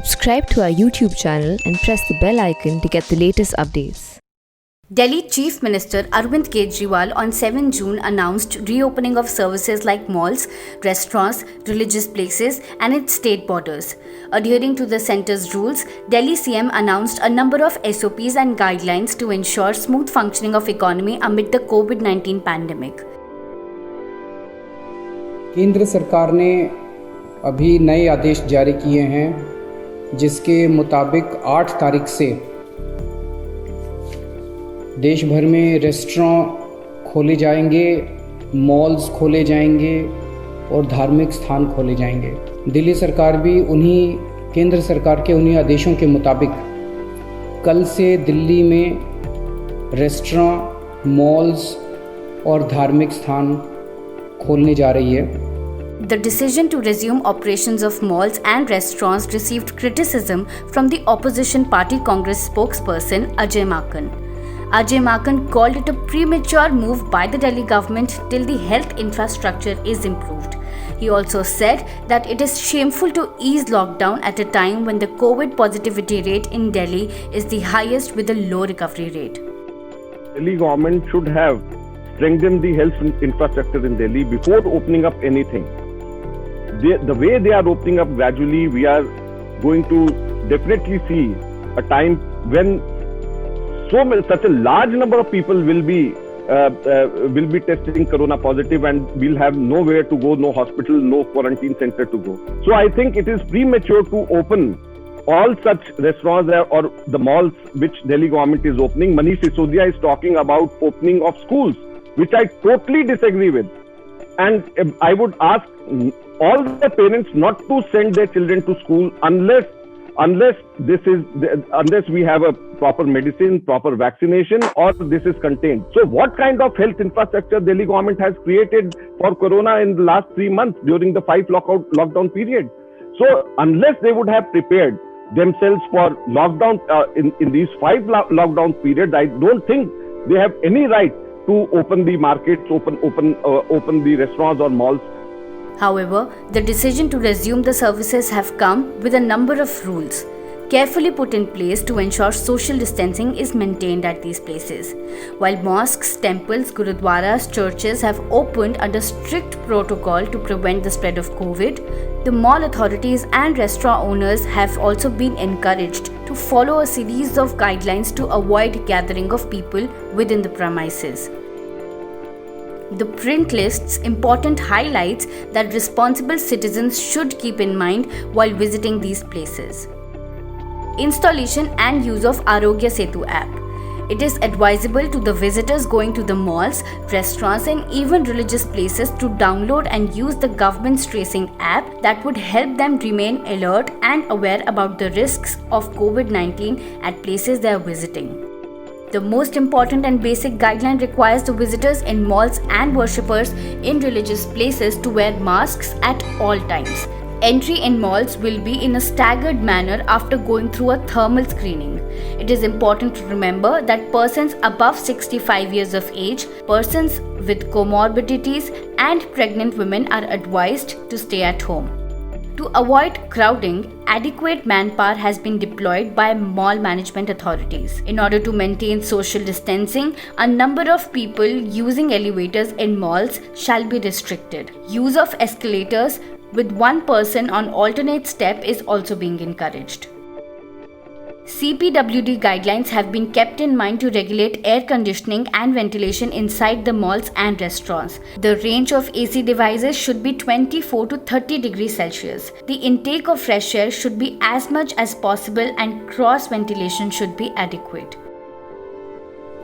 Subscribe to our YouTube channel and press the bell icon to get the latest updates. Delhi Chief Minister Arvind Kejriwal on 7 June announced reopening of services like malls, restaurants, religious places and its state borders. Adhering to the centre's rules, Delhi CM announced a number of SOPs and guidelines to ensure smooth functioning of economy amid the COVID-19 pandemic. केंद्र सरकार ने अभी नए आदेश जारी किए हैं जिसके मुताबिक 8 तारीख से देश भर में रेस्टोरेंट खोले जाएंगे, मॉल्स खोले जाएंगे और धार्मिक स्थान खोले जाएंगे। दिल्ली सरकार भी केंद्र सरकार के उन्हीं आदेशों के मुताबिक कल से दिल्ली में रेस्टोरेंट, मॉल्स और धार्मिक स्थान खोलने जा रही है। The decision to resume operations of malls and restaurants received criticism from the opposition party Congress spokesperson Ajay Maken. Ajay Maken called it a premature move by the Delhi government till the health infrastructure is improved. He also said that it is shameful to ease lockdown at a time when the COVID positivity rate in Delhi is the highest with a low recovery rate. Delhi government should have strengthened the health infrastructure in Delhi before opening up anything. The way they are opening up gradually, we are going to definitely see a time when such a large number of people will be testing corona positive, and we'll have nowhere to go, no hospital, no quarantine center to go. So I think it is premature to open all such restaurants or the malls which Delhi government is opening. Manish Sisodia is talking about opening of schools, which I totally disagree with. And I would ask all the parents not to send their children to school unless we have a proper medicine, proper vaccination, or this is contained. So what kind of health infrastructure Delhi government has created for corona in the last 3 months during the 5 lockdown period? So unless they would have prepared themselves for lockdown in these 5 lockdown periods, I don't think they have any right to open the markets, open the restaurants or malls. However, the decision to resume the services have come with a number of rules carefully put in place to ensure social distancing is maintained at these places. While mosques, temples, gurudwaras, churches have opened under strict protocol to prevent the spread of COVID, the mall authorities and restaurant owners have also been encouraged to follow a series of guidelines to avoid gathering of people within the premises. The print lists important highlights that responsible citizens should keep in mind while visiting these places. Installation and use of Arogya Setu app. It is advisable to the visitors going to the malls, restaurants and even religious places to download and use the government's tracing app that would help them remain alert and aware about the risks of COVID-19 at places they are visiting. The most important and basic guideline requires the visitors in malls and worshippers in religious places to wear masks at all times. Entry in malls will be in a staggered manner after going through a thermal screening. It is important to remember that persons above 65 years of age, persons with comorbidities and pregnant women are advised to stay at home. To avoid crowding, adequate manpower has been deployed by mall management authorities. In order to maintain social distancing, a number of people using elevators in malls shall be restricted. Use of escalators with one person on alternate step is also being encouraged. CPWD guidelines have been kept in mind to regulate air conditioning and ventilation inside the malls and restaurants. The range of AC devices should be 24 to 30 degrees Celsius. The intake of fresh air should be as much as possible and cross ventilation should be adequate.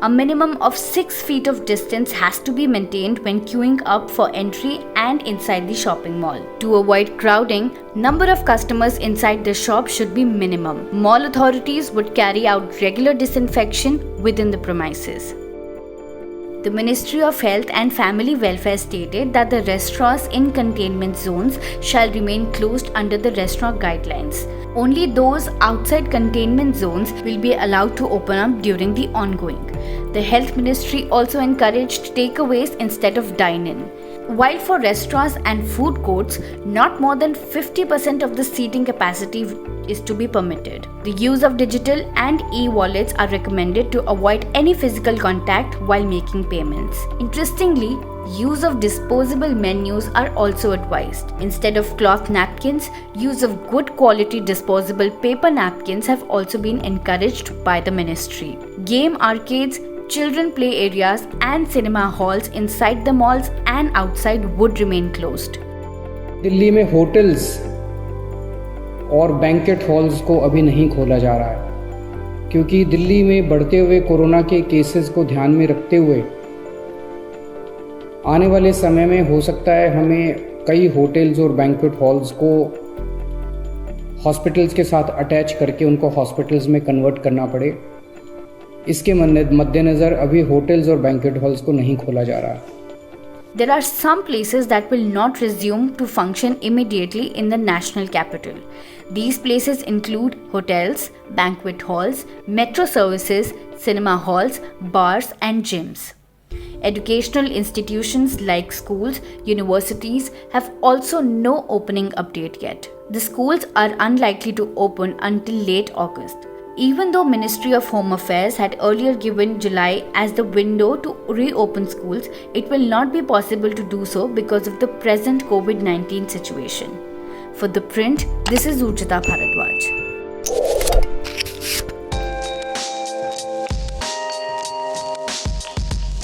A minimum of 6 feet of distance has to be maintained when queuing up for entry and inside the shopping mall. To avoid crowding, number of customers inside the shop should be minimum. Mall authorities would carry out regular disinfection within the premises. The Ministry of Health and Family Welfare stated that the restaurants in containment zones shall remain closed under the restaurant guidelines. Only those outside containment zones will be allowed to open up during the ongoing. The Health Ministry also encouraged takeaways instead of dine-in. While for restaurants and food courts, not more than 50% of the seating capacity is to be permitted. The use of digital and e-wallets are recommended to avoid any physical contact while making payments. Interestingly, use of disposable menus are also advised. Instead of cloth napkins, use of good quality disposable paper napkins have also been encouraged by the ministry. Game arcades, children play areas and cinema halls inside the malls and outside would remain closed. Delhi में hotels और banquet halls को अभी नहीं खोला जा रहा है क्योंकि दिल्ली में बढ़ते हुए कोरोना के केसेस को ध्यान में रखते हुए आने वाले समय में हो सकता है हमें कई होटल्स और बैंकेट हॉल्स को हॉस्पिटल्स के साथ अटैच करके उनको हॉस्पिटल्स में कन्वर्ट करना पड़े। इसके मद्देनज़र अभी होटल्स और बैंकेट हॉल्स को नहीं खोला जा रहा। There are some places that will not resume to function immediately in the national capital. These places include hotels, banquet halls, metro services, cinema halls, bars and gyms. Educational institutions like schools, universities have also no opening update yet. The schools are unlikely to open until late August. Even though Ministry of Home Affairs had earlier given July as the window to reopen schools, it will not be possible to do so because of the present COVID-19 situation. For The Print, this is Urjita Bharadwaj.